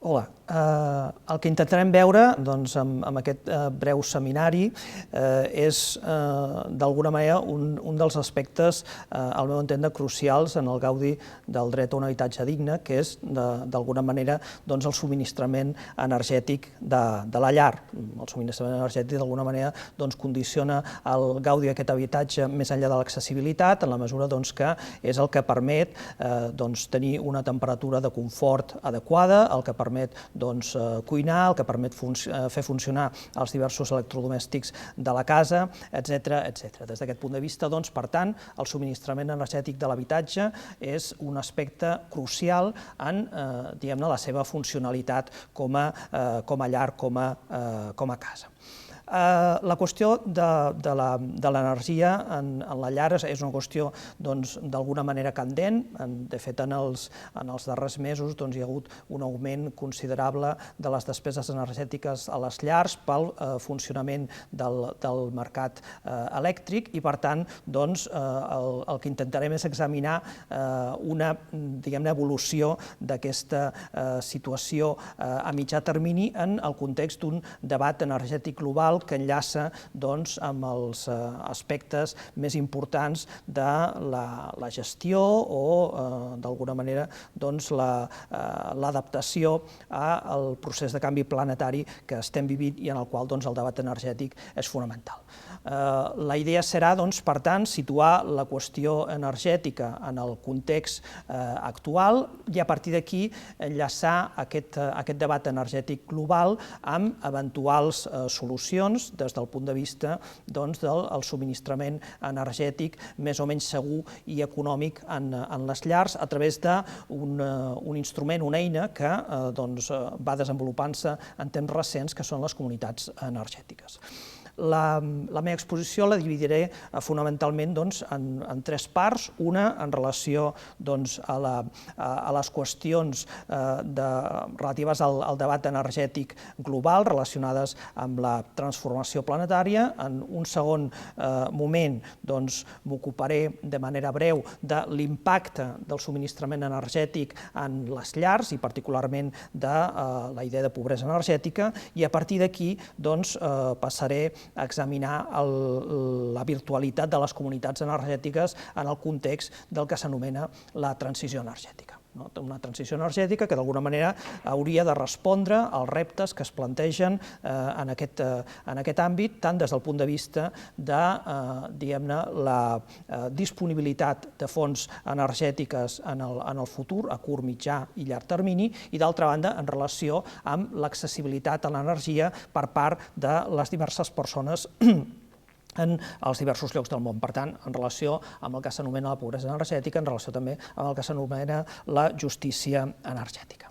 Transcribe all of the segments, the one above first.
Hola. El que intentarem veure amb aquest breu seminari és, d'alguna manera, un dels aspectes, al meu entendre, crucials en el gaudi del dret a un habitatge digne, que és, d'alguna manera, el subministrament energètic de la llar. El subministrament energètic, d'alguna manera, condiciona el gaudi d'aquest habitatge més enllà de l'accessibilitat, en la mesura que és el que permet tenir una temperatura de confort adequada, el que permet cuinar, el que permet fer funcionar els diversos electrodomèstics de la casa, etc. Des d'aquest punt de vista, per tant, el subministrament energètic de l'habitatge és un aspecte crucial en la seva funcionalitat com a llar, com a casa. La qüestió de l'energia en la llar és una qüestió d'alguna manera candent. De fet, en els darrers mesos hi ha hagut un augment considerable de les despeses energètiques a les llars pel funcionament del mercat elèctric i, per tant, el que intentarem és examinar una evolució d'aquesta situació a mitjà termini en el context d'un debat energètic global que enllaça amb els aspectes més importants de la gestió o, d'alguna manera, l'adaptació al procés de canvi planetari que estem vivint i en el qual el debat energètic és fonamental. La idea serà, per tant, situar la qüestió energètica en el context actual i, a partir d'aquí, enllaçar aquest debat energètic global amb eventuals solucions des del punt de vista del subministrament energètic més o menys segur i econòmic en les llars a través d'un instrument, una eina que va desenvolupant-se en temps recents, que són les comunitats energètiques. La meva exposició la dividiré fonamentalment en tres parts, una en relació a les qüestions relatives al debat energètic global relacionades amb la transformació planetària. En un segon moment m'ocuparé de manera breu de l'impacte del subministrament energètic en les llars i particularment de la idea de pobresa energètica i a partir d'aquí passaré a examinar la virtualitat de les comunitats energètiques en el context del que s'anomena la transició energètica. Una transició energètica que d'alguna manera hauria de respondre als reptes que es plantegen en aquest àmbit, tant des del punt de vista de la disponibilitat de fonts energètiques en el futur, a curt, mitjà i llarg termini, i d'altra banda en relació amb l'accessibilitat a l'energia per part de les diverses persones en els diversos llocs del món. Per tant, en relació amb el que s'anomena la pobresa energètica, en relació també amb el que s'anomena la justícia energètica.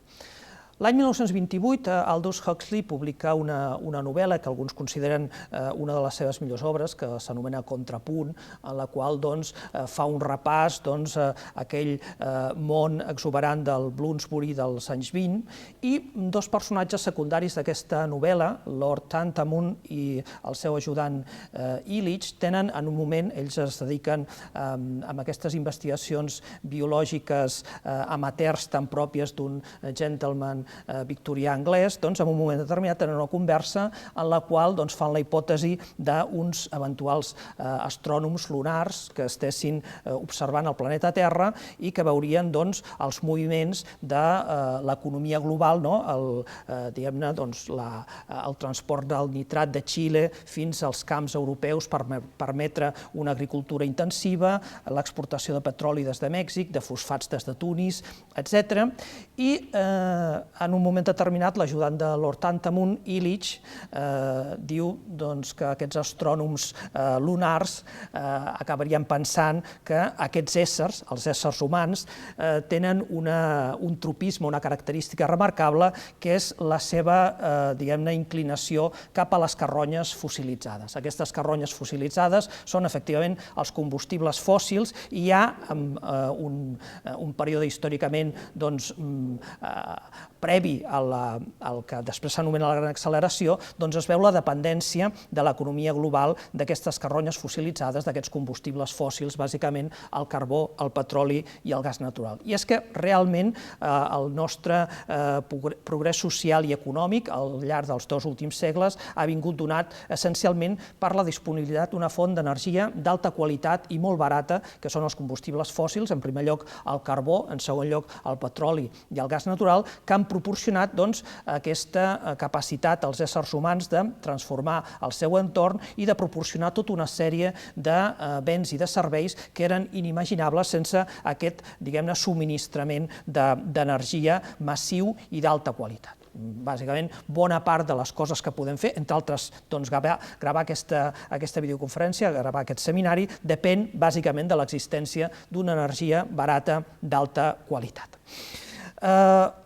L'any 1928, Aldous Huxley publica una novel·la que alguns consideren una de les seves millors obres, que s'anomena Contrapunt, en la qual fa un repàs a aquell món exuberant del Bloomsbury dels anys 20, i dos personatges secundaris d'aquesta novel·la, Lord Tantamount i el seu ajudant Ilitch, tenen en un moment, ells es dediquen a aquestes investigacions biològiques amateurs tan pròpies d'un gentleman victorià anglès, en un moment determinat tenen una conversa en la qual fan la hipòtesi d'uns eventuals astrònoms lunars que estessin observant el planeta Terra i que veurien els moviments de l'economia global, el transport del nitrat de Xile fins als camps europeus per permetre una agricultura intensiva, l'exportació de petroli des de Mèxic, de fosfats des de Tunis, etc. I en un moment determinat, l'ajudant de Lord Tantamount, Ilitch, diu que aquests astrònoms lunars acabarien pensant que aquests éssers, els éssers humans, tenen un tropisme, una característica remarcable, que és la seva, inclinació cap a les carronyes fossilitzades. Aquestes carronyes fossilitzades són, efectivament, els combustibles fòssils i hi ha un període històricament previ al que després s'anomena la gran acceleració, doncs es veu la dependència de l'economia global d'aquestes carronyes fossilitzades, d'aquests combustibles fòssils, bàsicament el carbó, el petroli i el gas natural. I és que realment el nostre progrés social i econòmic al llarg dels 2 últims segles ha vingut donat essencialment per la disponibilitat d'una font d'energia d'alta qualitat i molt barata, que són els combustibles fòssils, en primer lloc el carbó, en segon lloc el petroli i el gas natural, que han proporcionat aquesta capacitat als éssers humans de transformar el seu entorn i de proporcionar tota una sèrie de béns i de serveis que eren inimaginables sense aquest, diguem-ne, subministrament d'energia massiu i d'alta qualitat. Bàsicament, bona part de les coses que podem fer, entre altres, gravar aquesta videoconferència, gravar aquest seminari, depèn bàsicament de l'existència d'una energia barata d'alta qualitat.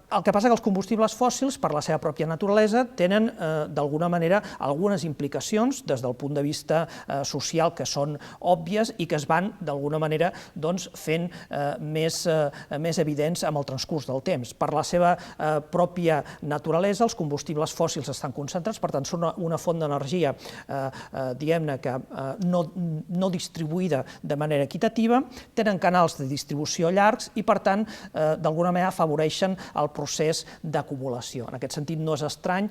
El que passa que els combustibles fòssils, per la seva pròpia naturalesa, tenen, d'alguna manera, algunes implicacions des del punt de vista social que són òbvies i que es van, d'alguna manera, fent més evidents amb el transcurs del temps. Per la seva pròpia naturalesa, els combustibles fòssils estan concentrats, per tant, són una font d'energia, diguem-ne, que no distribuïda de manera equitativa, tenen canals de distribució llargs i, per tant, d'alguna manera afavoreixen el procés d'acumulació. En aquest sentit, no és estrany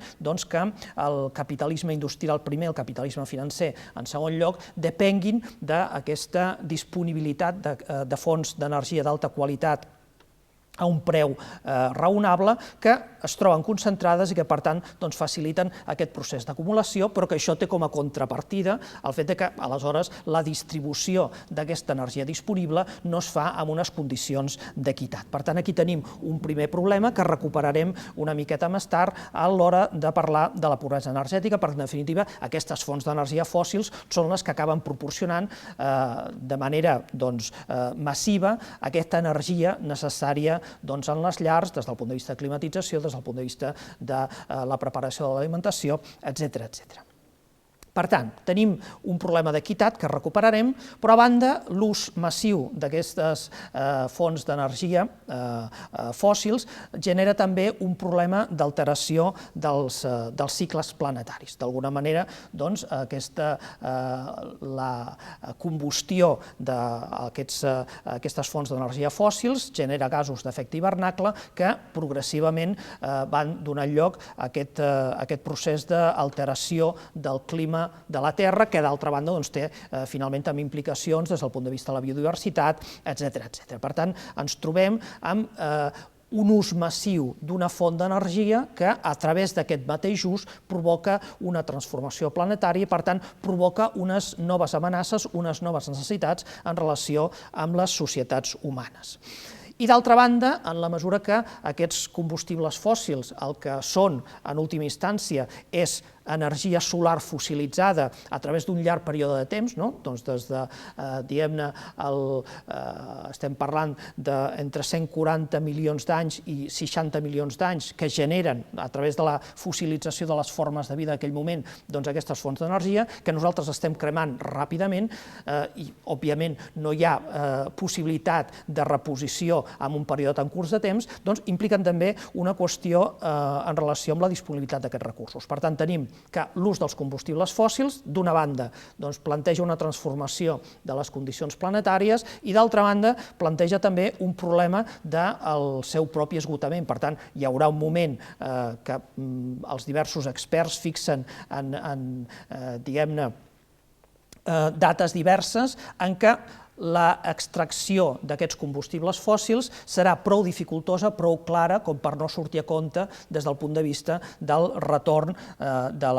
que el capitalisme industrial primer, el capitalisme financer en segon lloc, depenguin d'aquesta disponibilitat de fonts d'energia d'alta qualitat a un preu raonable, que es troben concentrades i que, per tant, faciliten aquest procés d'acumulació, però que això té com a contrapartida el fet que, aleshores, la distribució d'aquesta energia disponible no es fa amb unes condicions d'equitat. Per tant, aquí tenim un primer problema que recuperarem una miqueta més tard a l'hora de parlar de la pobresa energètica, perquè, en definitiva, aquestes fonts d'energia fòssils són les que acaben proporcionant de manera massiva aquesta energia necessària en les llars, des del punt de vista de climatització, des del punt de vista de la preparació de l'alimentació, etcètera, etcètera. Per tant, tenim un problema d'equitat que recuperarem, però a banda l'ús massiu d'aquestes fonts d'energia fòssils genera també un problema d'alteració dels cicles planetaris. D'alguna manera, la combustió d'aquestes fonts d'energia fòssils genera gasos d'efecte hivernacle que progressivament van donant lloc a aquest procés d'alteració del clima de la Terra, que d'altra banda té finalment també implicacions des del punt de vista de la biodiversitat, etcètera, etcètera. Per tant, ens trobem amb un ús massiu d'una font d'energia que, a través d'aquest mateix ús, provoca una transformació planetària i, per tant, provoca unes noves amenaces, unes noves necessitats en relació amb les societats humanes. I, d'altra banda, en la mesura que aquests combustibles fòssils el que són, en última instància, és energia solar fossilitzada a través d'un llarg període de temps, des de, diguem-ne, estem parlant d'entre 140 milions d'anys i 60 milions d'anys que generen, a través de la fossilització de les formes de vida d'aquell moment, aquestes fonts d'energia, que nosaltres estem cremant ràpidament i, òbviament, no hi ha possibilitat de reposició en un període tan curt de temps, impliquen també una qüestió en relació amb la disponibilitat d'aquests recursos. Per tant, tenim que l'ús dels combustibles fòssils, d'una banda, planteja una transformació de les condicions planetàries i, d'altra banda, planteja també un problema del seu propi esgotament. Per tant, hi haurà un moment que els diversos experts fixen en, diguem-ne, dates diverses en què l'extracció d'aquests combustibles fòssils serà prou dificultosa, prou clara, com per no sortir a compte des del punt de vista del retorn de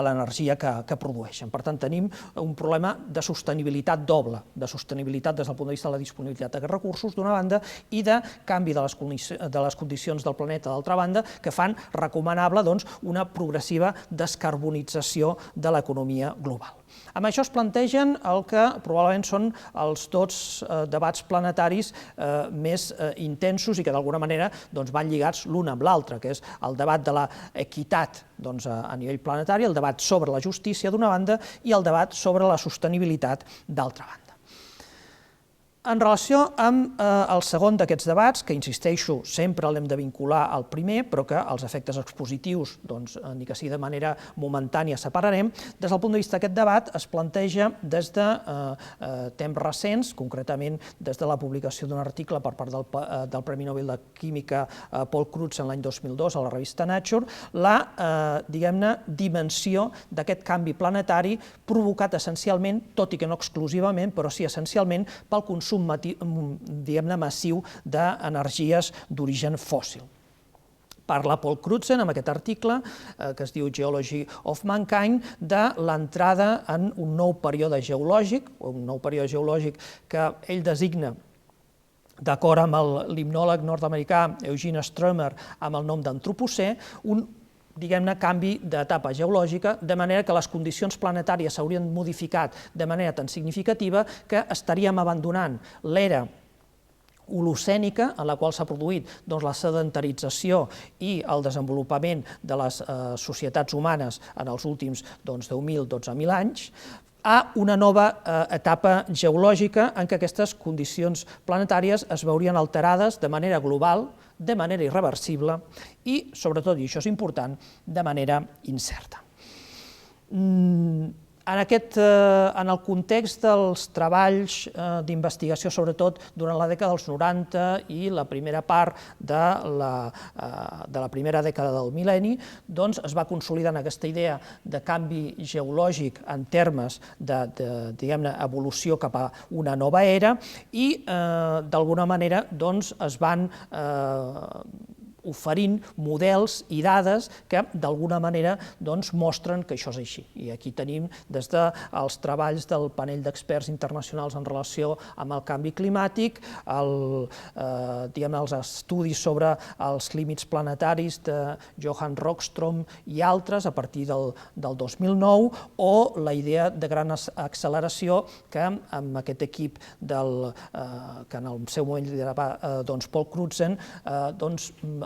l'energia que produeixen. Per tant, tenim un problema de sostenibilitat doble, de sostenibilitat des del punt de vista de la disponibilitat d'aquests recursos, d'una banda, i de canvi de les condicions del planeta, d'altra banda, que fan recomanable una progressiva descarbonització de l'economia global. Amb això es plantegen el que probablement són els dos debats planetaris més intensos i que d'alguna manera van lligats l'un amb l'altre, que és el debat de l'equitat a nivell planetari, el debat sobre la justícia d'una banda i el debat sobre la sostenibilitat d'altra banda. En relació amb el segon d'aquests debats, que insisteixo, sempre l'hem de vincular al primer, però que els efectes expositius, ni que sigui de manera momentània, separarem, des del punt de vista d'aquest debat es planteja des de temps recents, concretament des de la publicació d'un article per part del Premi Nobel de Química Paul Crutzen l'any 2002 a la revista Nature, la, diguem-ne, dimensió d'aquest canvi planetari provocat essencialment, tot i que no exclusivament, però sí essencialment, pel consum diguem-ne massiu d'energies d'origen fòssil. Parla Paul Crutzen, en aquest article, que es diu Geology of Mankind, de l'entrada en un nou període geològic, que ell designa, d'acord amb l'himnòleg nord-americà Eugene Stroemer, amb el nom d'antropocè, un diguem-ne, canvi d'etapa geològica, de manera que les condicions planetàries s'haurien modificat de manera tan significativa que estaríem abandonant l'era holocènica, en la qual s'ha produït la sedentarització i el desenvolupament de les societats humanes en els últims 10.000-12.000 anys, a una nova etapa geològica en què aquestes condicions planetàries es veurien alterades de manera global, de manera irreversible i, sobretot, i això és important, de manera incerta. En el context dels treballs d'investigació, sobretot durant la dècada dels 90 i la primera part de la primera dècada del mil·lenni, es va consolidant aquesta idea de canvi geològic en termes de, diguem-ne, evolució cap a una nova era i, d'alguna manera, es van oferint models i dades que d'alguna manera mostren que això és així. I aquí tenim des dels treballs del panell d'experts internacionals en relació amb el canvi climàtic, els estudis sobre els límits planetaris de Johan Rockström i altres a partir del 2009, o la idea de gran acceleració que amb aquest equip que en el seu moment liderava Paul Crutzen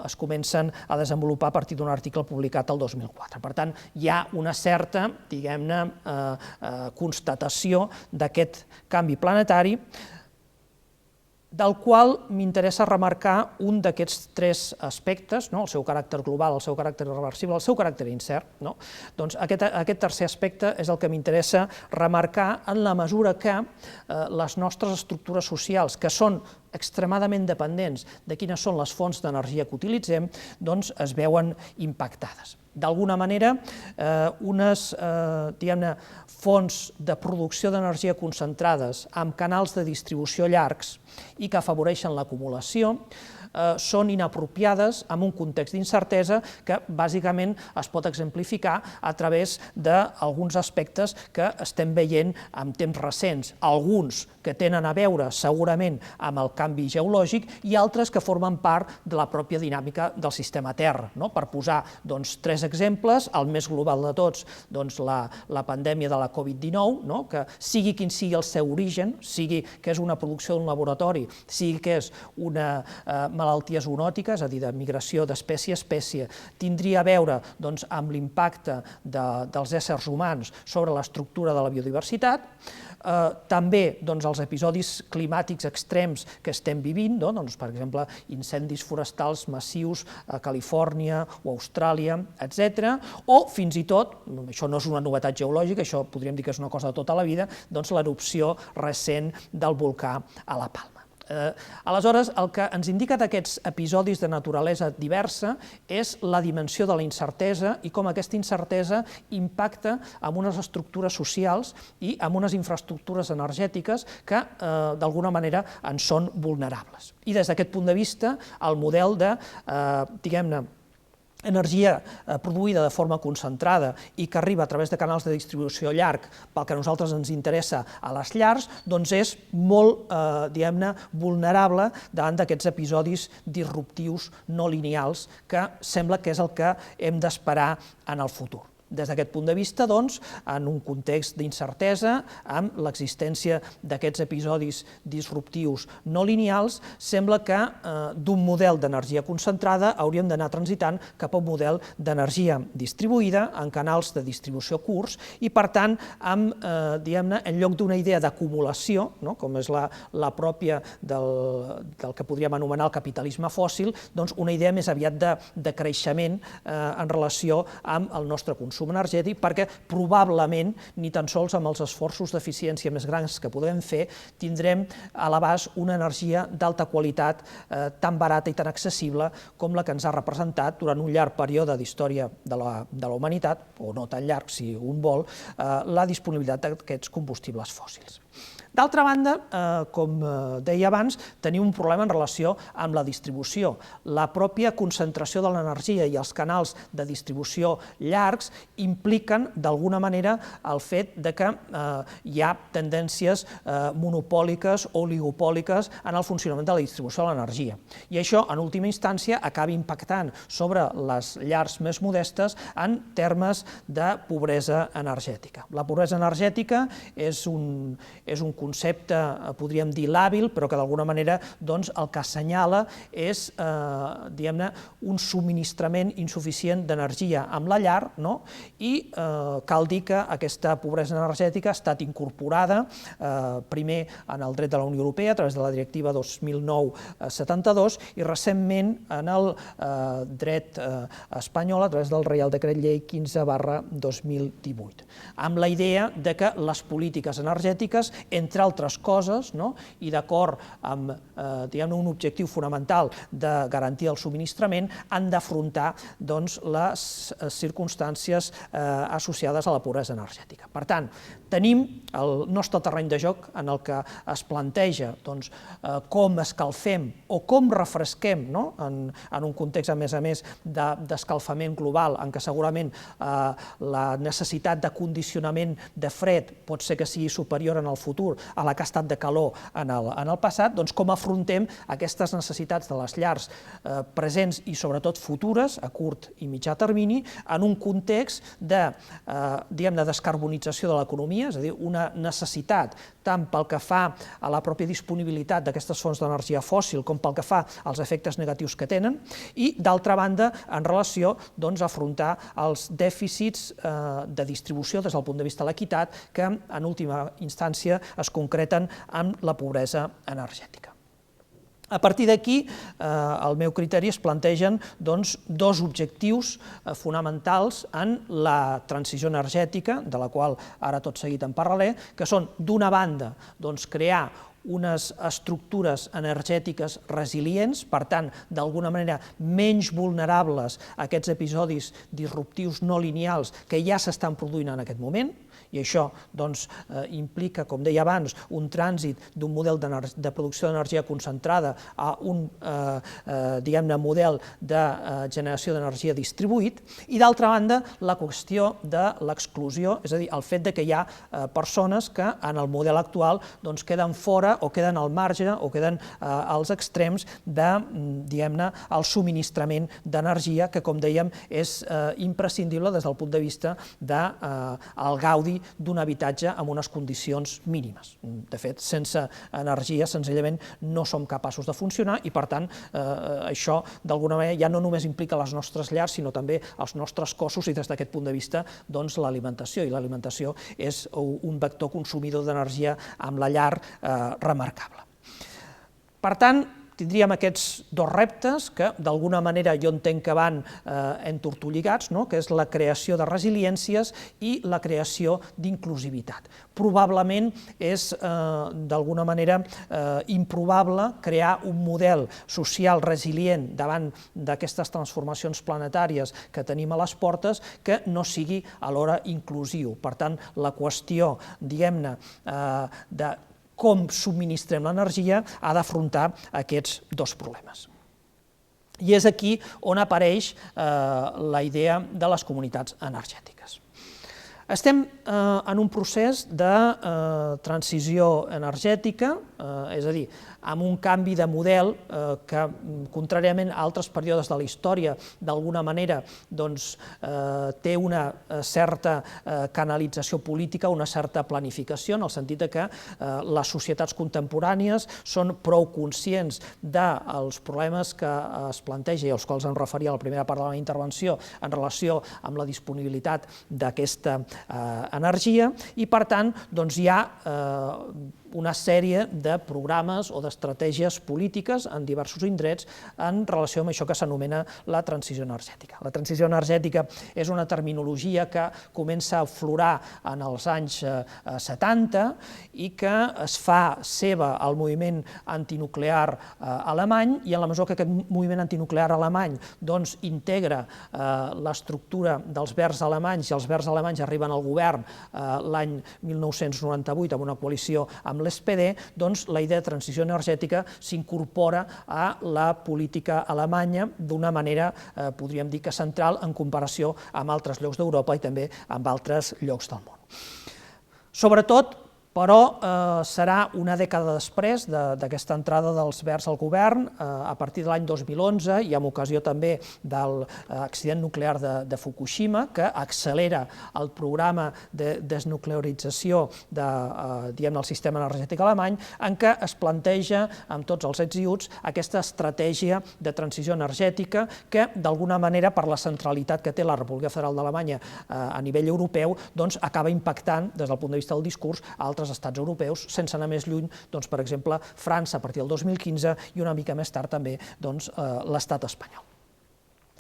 es comencen a desenvolupar a partir d'un article publicat el 2004. Per tant, hi ha una certa, diguem-ne, constatació d'aquest canvi planetari, del qual m'interessa remarcar un d'aquests tres aspectes, el seu caràcter global, el seu caràcter irreversible, el seu caràcter incert. Aquest tercer aspecte és el que m'interessa remarcar en la mesura que les nostres estructures socials, que són extremadament dependents de quines són les fonts d'energia que utilitzem, es veuen impactades. D'alguna manera, unes fonts de producció d'energia concentrades amb canals de distribució llargs i que afavoreixen l'acumulació són inapropiades en un context d'incertesa que bàsicament es pot exemplificar a través d'alguns aspectes que estem veient en temps recents, alguns que tenen a veure segurament amb el canvi geològic i altres que formen part de la pròpia dinàmica del sistema Terra. Per posar tres exemples, el més global de tots, la pandèmia de la Covid-19, que sigui quin sigui el seu origen, sigui que és una producció d'un laboratori, sigui que és una malaltia zoonòtica, és a dir, de migració d'espècie a espècie, tindria a veure amb l'impacte dels éssers humans sobre l'estructura de la biodiversitat, també els episodis climàtics extrems que estem vivint, per exemple, incendis forestals massius a Califòrnia o a Austràlia, etc., o fins i tot, això no és una novetat geològica, això podríem dir que és una cosa de tota la vida, l'erupció recent del volcà a la Palma. Aleshores, el que ens indica d'aquests episodis de naturalesa diversa és la dimensió de la incertesa i com aquesta incertesa impacta en unes estructures socials i en unes infraestructures energètiques que, d'alguna manera, en són vulnerables. I des d'aquest punt de vista, el model de, diguem-ne, energia produïda de forma concentrada i que arriba a través de canals de distribució llarg pel que a nosaltres ens interessa a les llars, és molt, diguem-ne, vulnerable davant d'aquests episodis disruptius no lineals que sembla que és el que hem d'esperar en el futur. Des d'aquest punt de vista, doncs, en un context d'incertesa, amb l'existència d'aquests episodis disruptius no lineals, sembla que d'un model d'energia concentrada hauríem d'anar transitant cap a un model d'energia distribuïda en canals de distribució curts i, per tant, diguem-ne, en lloc d'una idea d'acumulació, com és la pròpia del que podríem anomenar el capitalisme fòssil, doncs una idea més aviat de creixement en relació amb el nostre consum energètic, perquè probablement ni tan sols amb els esforços d'eficiència més grans que podem fer tindrem a l'abast una energia d'alta qualitat tan barata i tan accessible com la que ens ha representat durant un llarg període d'història de la humanitat, o no tan llarg si un vol, la disponibilitat d'aquests combustibles fòssils. D'altra banda, com deia abans, tenim un problema en relació amb la distribució. La pròpia concentració de l'energia i els canals de distribució llargs impliquen, d'alguna manera, el fet que hi ha tendències monopòliques o oligopòliques en el funcionament de la distribució de l'energia. I això, en última instància, acaba impactant sobre les llars més modestes en termes de pobresa energètica. La pobresa energètica és un concepte, podríem dir, làbil, però que d'alguna manera el que assenyala és, diguem-ne, un subministrament insuficient d'energia amb la llar, i cal dir que aquesta pobresa energètica ha estat incorporada primer en el dret de la Unió Europea a través de la directiva 2009/72 i recentment en el dret espanyol a través del Reial Decret Llei 15/2018, amb la idea que les polítiques energètiques, entre altres coses, i d'acord amb un objectiu fonamental de garantir el subministrament, han d'afrontar les circumstàncies associades a la pobresa energètica. Per tant, tenim el nostre terreny de joc en el que es planteja com escalfem o com refresquem en un context, a més, d'escalfament global, en què segurament la necessitat de condicionament de fred pot ser que sigui superior en el futur a la que ha estat de calor en el passat, doncs com afrontem aquestes necessitats de les llars presents i sobretot futures, a curt i mitjà termini, en un context de descarbonització de l'economia, és a dir, una necessitat tant pel que fa a la pròpia disponibilitat d'aquestes fonts d'energia fòssil com pel que fa als efectes negatius que tenen i, d'altra banda, en relació a afrontar els dèficits de distribució des del punt de vista de l'equitat que, en última instància, es concreten amb la pobresa energètica. A partir d'aquí, al meu criteri, es plantegen dos objectius fonamentals en la transició energètica, de la qual ara tot seguit en parlaré, que són, d'una banda, crear unes estructures energètiques resilients, per tant, d'alguna manera menys vulnerables a aquests episodis disruptius no lineals que ja s'estan produint en aquest moment, i això implica, com deia abans, un trànsit d'un model de producció d'energia concentrada a un model de generació d'energia distribuït, i d'altra banda la qüestió de l'exclusió, és a dir, el fet que hi ha persones que en el model actual queden fora o queden al marge o queden als extrems del subministrament d'energia que, com dèiem, és imprescindible des del punt de vista del gaudi d'un habitatge amb unes condicions mínimes. De fet, sense energia, senzillament, no som capaços de funcionar i, per tant, això, d'alguna manera, ja no només implica les nostres llars, sinó també els nostres cossos i, des d'aquest punt de vista, l'alimentació. I l'alimentació és un vector consumidor d'energia amb la llar remarcable. Per tant, tindríem aquests dos reptes que, d'alguna manera, jo entenc que van entortolligats, que és la creació de resiliències i la creació d'inclusivitat. Probablement és, d'alguna manera, improbable crear un model social resilient davant d'aquestes transformacions planetàries que tenim a les portes que no sigui alhora inclusiu. Per tant, la qüestió, diguem-ne, de com subministrem l'energia ha d'afrontar aquests dos problemes. I és aquí on apareix la idea de les comunitats energètiques. Estem en un procés de transició energètica, és a dir, amb un canvi de model que, contràriament a altres períodes de la història, d'alguna manera té una certa canalització política, una certa planificació, en el sentit que les societats contemporànies són prou conscients dels problemes que es planteja i als quals em referia a la primera part de la meva intervenció en relació amb la disponibilitat d'aquesta energia i, per tant, hi ha una sèrie de programes o d'estratègies polítiques en diversos indrets en relació amb això que s'anomena la transició energètica. La transició energètica és una terminologia que comença a aflorar en els anys 70 i que es fa seva al moviment antinuclear alemany, i en la mesura que aquest moviment antinuclear alemany integra l'estructura dels Verds alemanys, i els Verds alemanys arriben al govern l'any 1998 amb una coalició amb l'SPD, la idea de transició energètica s'incorpora a la política alemanya d'una manera, podríem dir que central, en comparació amb altres llocs d'Europa i també amb altres llocs del món. Sobretot, però, serà una dècada després d'aquesta entrada dels Verds al govern, a partir de l'any 2011 i amb ocasió també de l'accident nuclear de Fukushima, que accelera el programa de desnuclearització del sistema energètic alemany, en què es planteja, amb tots els ets i uts, aquesta estratègia de transició energètica que, d'alguna manera, per la centralitat que té la República Federal d'Alemanya a nivell europeu, acaba impactant, des del punt de vista del discurs, a altres estats europeus, sense anar més lluny, per exemple, França a partir del 2015 i una mica més tard també l'estat espanyol.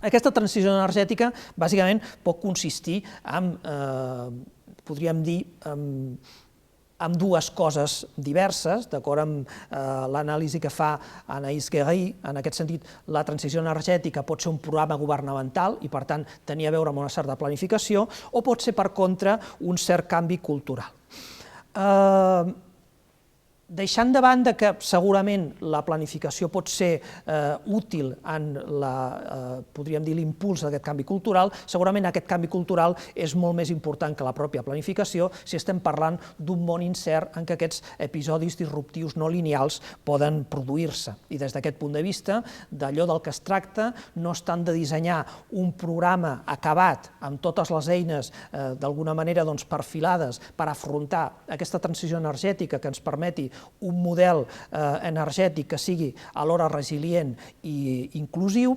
Aquesta transició energètica, bàsicament, pot consistir en, podríem dir, amb dues coses diverses, d'acord amb l'anàlisi que fa Anaïs Guéry. En aquest sentit, la transició energètica pot ser un programa governamental i, per tant, tenir a veure amb una certa planificació, o pot ser, per contra, un cert canvi cultural. Deixant de banda que segurament la planificació pot ser útil en, podríem dir, l'impuls d'aquest canvi cultural, segurament aquest canvi cultural és molt més important que la pròpia planificació si estem parlant d'un món incert en què aquests episodis disruptius no lineals poden produir-se. I des d'aquest punt de vista, d'allò del que es tracta no és tant de dissenyar un programa acabat amb totes les eines d'alguna manera perfilades per afrontar aquesta transició energètica que ens permeti un model energètic que sigui alhora resilient i inclusiu,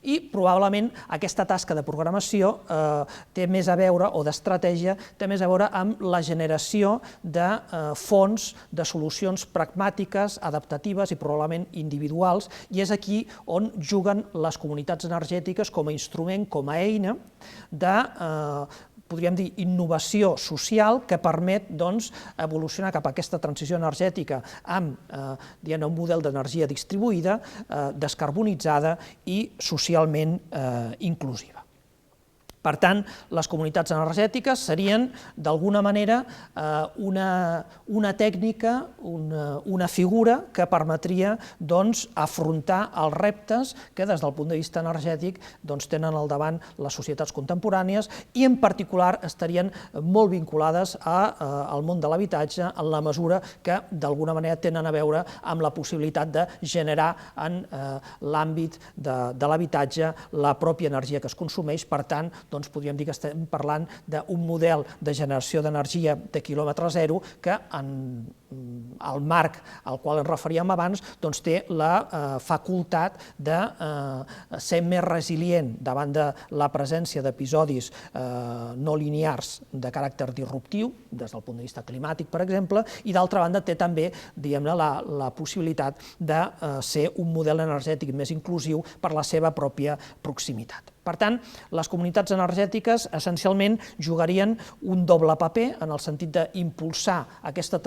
i probablement aquesta tasca de programació té més a veure, o d'estratègia, té més a veure amb la generació de fons, de solucions pragmàtiques, adaptatives i probablement individuals, i és aquí on juguen les comunitats energètiques com a instrument, com a eina de, podríem dir, innovació social que permet evolucionar cap a aquesta transició energètica amb un model d'energia distribuïda, descarbonitzada i socialment inclusiva. Per tant, les comunitats energètiques serien, d'alguna manera, una tècnica, una figura que permetria afrontar els reptes que, des del punt de vista energètic, tenen al davant les societats contemporànies i, en particular, estarien molt vinculades al món de l'habitatge en la mesura que, d'alguna manera, tenen a veure amb la possibilitat de generar en l'àmbit de l'habitatge la pròpia energia que es consumeix. Per tant, podríem dir que estem parlant d'un model de generació d'energia de quilòmetre zero que, en el marc al qual ens referíem abans, té la facultat de ser més resilient davant de la presència d'episodis no linears de caràcter disruptiu, des del punt de vista climàtic, per exemple, i d'altra banda té també, diguem-ne, la possibilitat de ser un model energètic més inclusiu per la seva pròpia proximitat. Per tant, les comunitats energètiques essencialment jugarien un doble paper en el sentit d'impulsar aquesta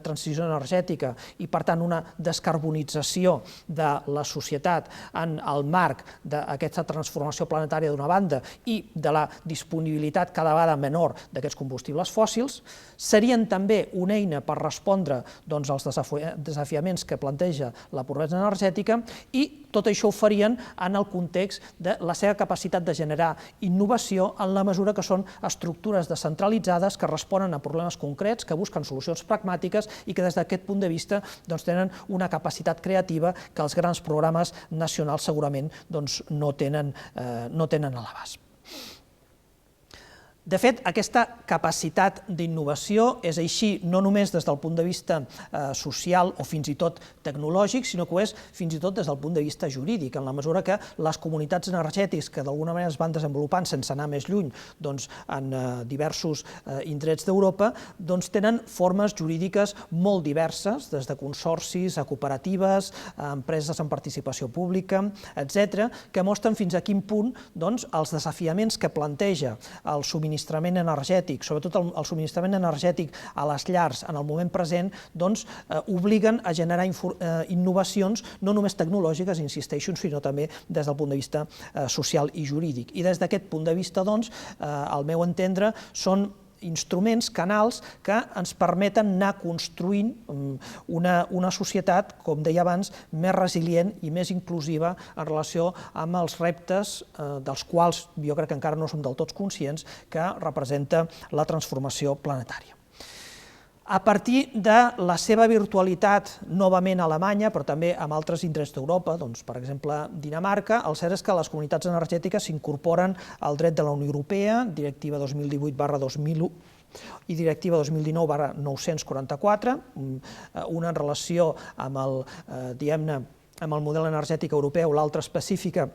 transició energètica i, per tant, una descarbonització de la societat en el marc d'aquesta transformació planetària d'una banda i de la disponibilitat cada vegada menor d'aquests combustibles fòssils, serien també una eina per respondre als desafiaments que planteja la pobresa energètica i tot això ho farien en el context de la seva capacitat de generar innovació en la mesura que són estructures descentralitzades que responen a problemes concrets, que busquen solucions pragmàtiques i que des d'aquest punt de vista tenen una capacitat creativa que els grans programes nacionals segurament no tenen a l'abast. De fet, aquesta capacitat d'innovació és així no només des del punt de vista social o fins i tot tecnològic, sinó que ho és fins i tot des del punt de vista jurídic, en la mesura que les comunitats energètiques que d'alguna manera es van desenvolupant sense anar més lluny en diversos indrets d'Europa, tenen formes jurídiques molt diverses, des de consorcis a cooperatives, a empreses amb participació pública, etc., que mostren fins a quin punt els desafiaments que planteja el subministrament energètic, sobretot el subministrament energètic a les llars en el moment present, obliguen a generar innovacions no només tecnològiques, insisteixo, sinó també des del punt de vista social i jurídic. I des d'aquest punt de vista, al meu entendre, són instruments, canals, que ens permeten anar construint una societat, com deia abans, més resilient i més inclusiva en relació amb els reptes dels quals jo crec que encara no som del tot conscients que representa la transformació planetària. A partir de la seva virtualitat, novament a Alemanya, però també en altres indrets d'Europa, per exemple Dinamarca, el cert és que les comunitats energètiques s'incorporen al dret de la Unió Europea, Directiva 2018/2001 i Directiva 2019/944, una en relació amb el model energètic europeu, l'altra específica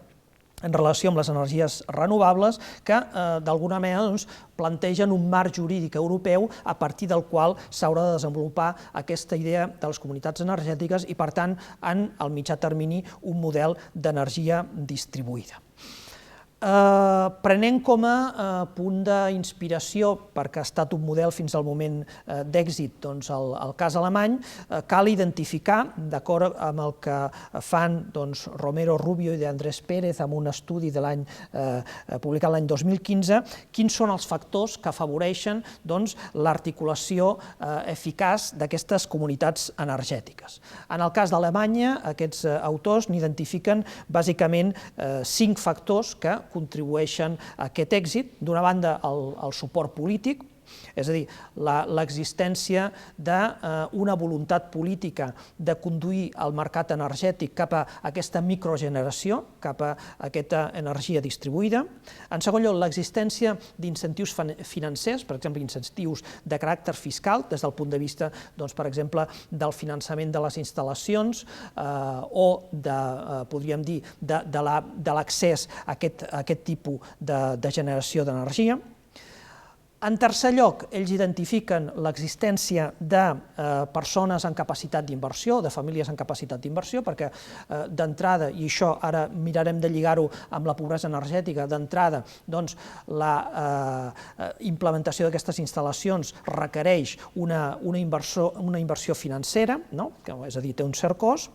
en relació amb les energies renovables, que d'alguna manera plantegen un marc jurídic europeu a partir del qual s'haurà de desenvolupar aquesta idea de les comunitats energètiques i, per tant, en el mitjà termini, un model d'energia distribuïda. Prenent com a punt d'inspiració, perquè ha estat un model fins al moment d'èxit, el cas alemany, cal identificar, d'acord amb el que fan Romero Rubio i d'Andrés Pérez amb un estudi publicat l'any 2015, quins són els factors que afavoreixen l'articulació eficaç d'aquestes comunitats energètiques. En el cas d'Alemanya, aquests autors n'identifiquen bàsicament 5 factors que contribueixen a aquest èxit. D'una banda, el suport polític, és a dir, l'existència d'una voluntat política de conduir el mercat energètic cap a aquesta microgeneració, cap a aquesta energia distribuïda. En segon lloc, l'existència d'incentius financers, per exemple, incentius de caràcter fiscal, des del punt de vista, per exemple, del finançament de les instal·lacions o, podríem dir, de l'accés a aquest tipus de generació d'energia. En tercer lloc, ells identifiquen l'existència de persones amb capacitat d'inversió, de famílies amb capacitat d'inversió, perquè d'entrada, i això ara mirarem de lligar-ho amb la pobresa energètica, d'entrada, la implementació d'aquestes instal·lacions requereix una inversió financera, és a dir, té un cert cost.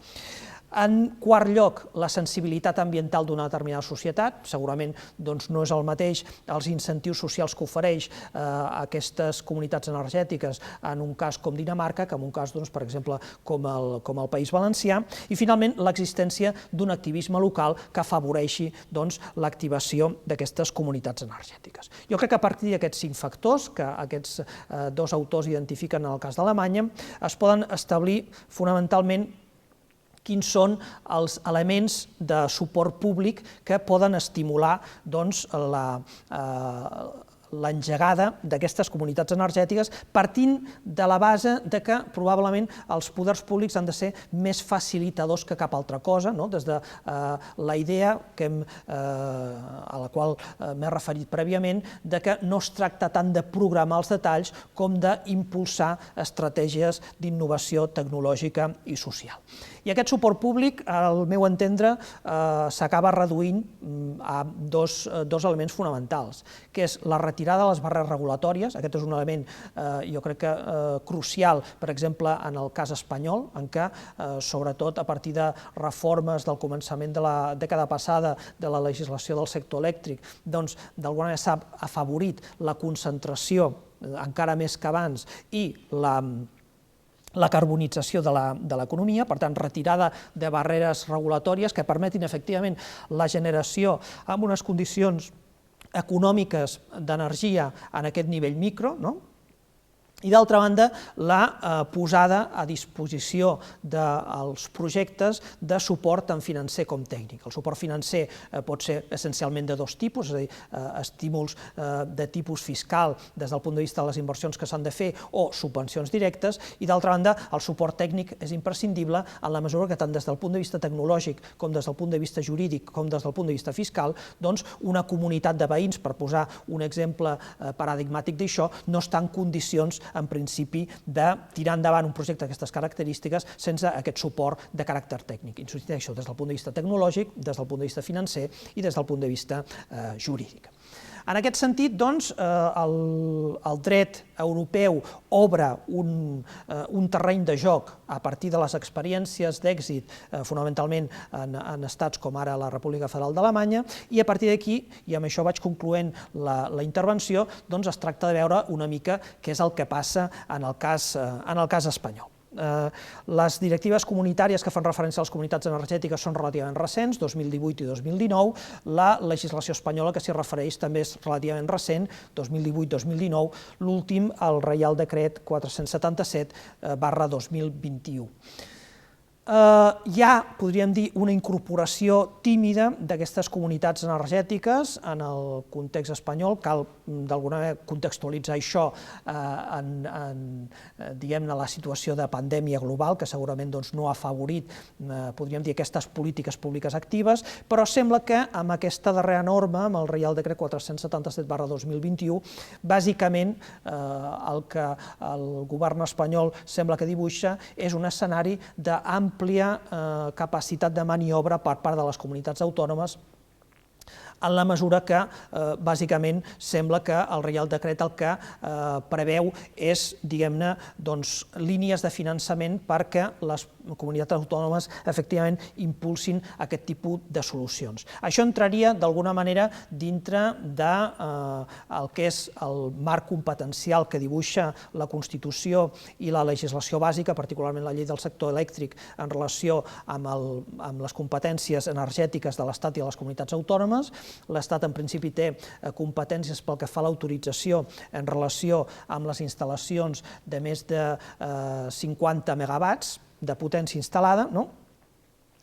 En quart lloc, la sensibilitat ambiental d'una determinada societat. Segurament no és el mateix els incentius socials que ofereix aquestes comunitats energètiques en un cas com Dinamarca que en un cas, per exemple, com el País Valencià. I, finalment, l'existència d'un activisme local que afavoreixi l'activació d'aquestes comunitats energètiques. Jo crec que a partir d'aquests 5 factors que aquests 2 autors identifiquen en el cas d'Alemanya, es poden establir fonamentalment quins són els elements de suport públic que poden estimular l'engegada d'aquestes comunitats energètiques, partint de la base que probablement els poders públics han de ser més facilitadors que cap altra cosa, des de la idea a la qual m'he referit prèviament, que no es tracta tant de programar els detalls com d'impulsar estratègies d'innovació tecnològica i social. I aquest suport públic, al meu entendre, s'acaba reduint a dos elements fonamentals, que és la retirada de les barreres regulatòries. Aquest és un element, jo crec que crucial, per exemple, en el cas espanyol, en què, sobretot a partir de reformes del començament de la dècada passada de la legislació del sector elèctric, doncs d'alguna manera s'ha afavorit la concentració, encara més que abans, i la carbonització de l'economia, per tant, retirada de barreres regulatòries que permetin efectivament la generació amb unes condicions econòmiques d'energia en aquest nivell micro, i d'altra banda la posada a disposició dels projectes de suport tant financer com tècnic. El suport financer pot ser essencialment de dos tipus, és a dir, estímuls de tipus fiscal des del punt de vista de les inversions que s'han de fer o subvencions directes, i d'altra banda el suport tècnic és imprescindible en la mesura que tant des del punt de vista tecnològic com des del punt de vista jurídic com des del punt de vista fiscal, doncs una comunitat de veïns, per posar un exemple paradigmàtic d'això, no està en condicions en principi de tirar endavant un projecte d'aquestes característiques sense aquest suport de caràcter tècnic. Insisteixo, des del punt de vista tecnològic, des del punt de vista financer i des del punt de vista jurídic. En aquest sentit, doncs, el dret europeu obre un terreny de joc a partir de les experiències d'èxit, fonamentalment en estats com ara la República Federal d'Alemanya, i a partir d'aquí, i amb això vaig concloent la intervenció, doncs es tracta de veure una mica què és el que passa en el cas espanyol. Les directives comunitàries que fan referència a les comunitats energètiques són relativament recents, 2018 i 2019, la legislació espanyola que s'hi refereix també és relativament recent, 2018-2019, l'últim, el Reial Decret 477/2021. Hi ha, podríem dir, una incorporació tímida d'aquestes comunitats energètiques en el context espanyol. Cal, d'alguna manera, contextualitzar això en la situació de pandèmia global, que segurament no ha afavorit, podríem dir, aquestes polítiques públiques actives, però sembla que amb aquesta darrera norma, amb el Reial Decret 477/2021, bàsicament el que el govern espanyol sembla que dibuixa és un escenari d'àmplia capacitat de maniobra per part de les comunitats autònomes, en la mesura que, bàsicament, sembla que el Reial Decret el que preveu és, diguem-ne, línies de finançament perquè les comunitats autònomes efectivament impulsin aquest tipus de solucions. Això entraria, d'alguna manera, dintre del que és el marc competencial que dibuixa la Constitució i la legislació bàsica, particularment la llei del sector elèctric, en relació amb les competències energètiques de l'Estat i de les comunitats autònomes. L'Estat, en principi, té competències pel que fa a l'autorització en relació amb les instal·lacions de més de 50 megawatts de potència instal·lada,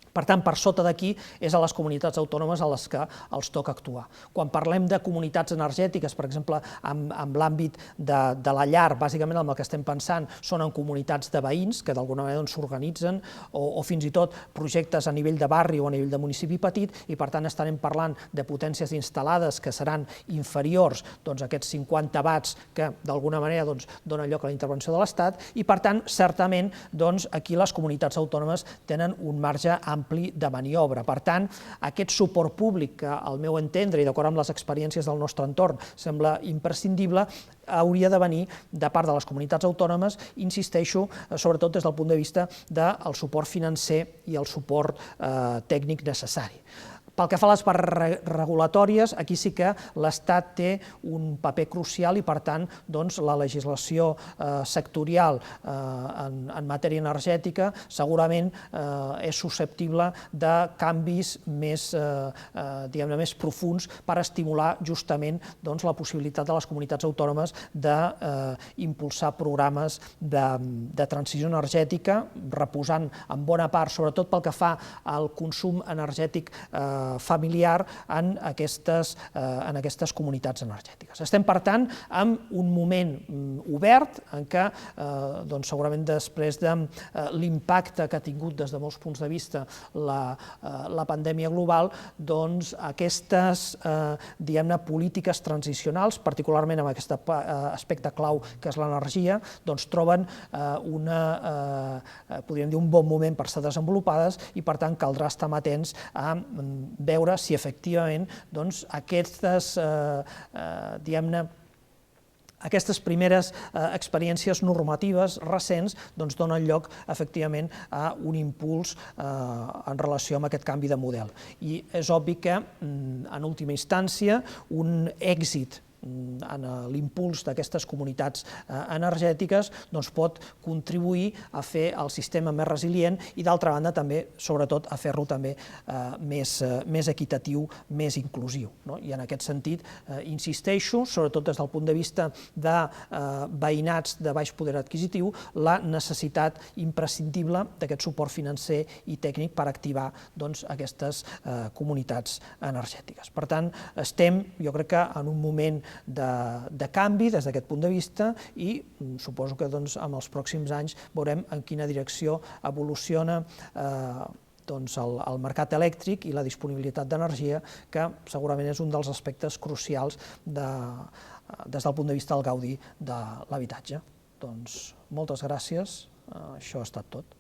per tant, per sota d'aquí és a les comunitats autònomes a les que els toca actuar. Quan parlem de comunitats energètiques, per exemple, en l'àmbit de la llar, bàsicament el que estem pensant són en comunitats de veïns que d'alguna manera s'organitzen, o fins i tot projectes a nivell de barri o a nivell de municipi petit, i per tant estarem parlant de potències instal·lades que seran inferiors a aquests 50 watts que d'alguna manera donen lloc a la intervenció de l'Estat, i per tant, certament, aquí les comunitats autònomes tenen un marge ampli de maniobra. Per tant, aquest suport públic que, al meu entendre, i d'acord amb les experiències del nostre entorn, sembla imprescindible, hauria de venir de part de les comunitats autònomes, insisteixo, sobretot des del punt de vista del suport financer i el suport tècnic necessari. Pel que fa a les barreres regulatòries, aquí sí que l'Estat té un paper crucial i, per tant, la legislació sectorial en matèria energètica segurament és susceptible de canvis més profuns per estimular justament la possibilitat de les comunitats autònomes d'impulsar programes de transició energètica, reposant en bona part, sobretot pel que fa al consum energètic familiar en aquestes comunitats energètiques. Estem, per tant, en un moment obert en què, segurament després de l'impacte que ha tingut des de molts punts de vista la pandèmia global, aquestes, diguem-ne, polítiques transicionals, particularment en aquest aspecte clau que és l'energia, troben podríem dir un bon moment per ser desenvolupades i, per tant, caldrà estar atents a veure si efectivament aquestes, diguem-ne, aquestes primeres experiències normatives recents donen lloc, efectivament, a un impuls en relació amb aquest canvi de model. I és obvi que, en última instància, un èxit en l'impuls d'aquestes comunitats energètiques pot contribuir a fer el sistema més resilient i, d'altra banda, també, sobretot, a fer-lo també més equitatiu, més inclusiu. I en aquest sentit, insisteixo, sobretot des del punt de vista de veïnats de baix poder adquisitiu, la necessitat imprescindible d'aquest suport financer i tècnic per activar aquestes comunitats energètiques. Per tant, estem, jo crec que, en un moment de canvi des d'aquest punt de vista i suposo que en els pròxims anys veurem en quina direcció evoluciona el mercat elèctric i la disponibilitat d'energia, que segurament és un dels aspectes crucials des del punt de vista del gaudi de l'habitatge. Moltes gràcies, això ha estat tot.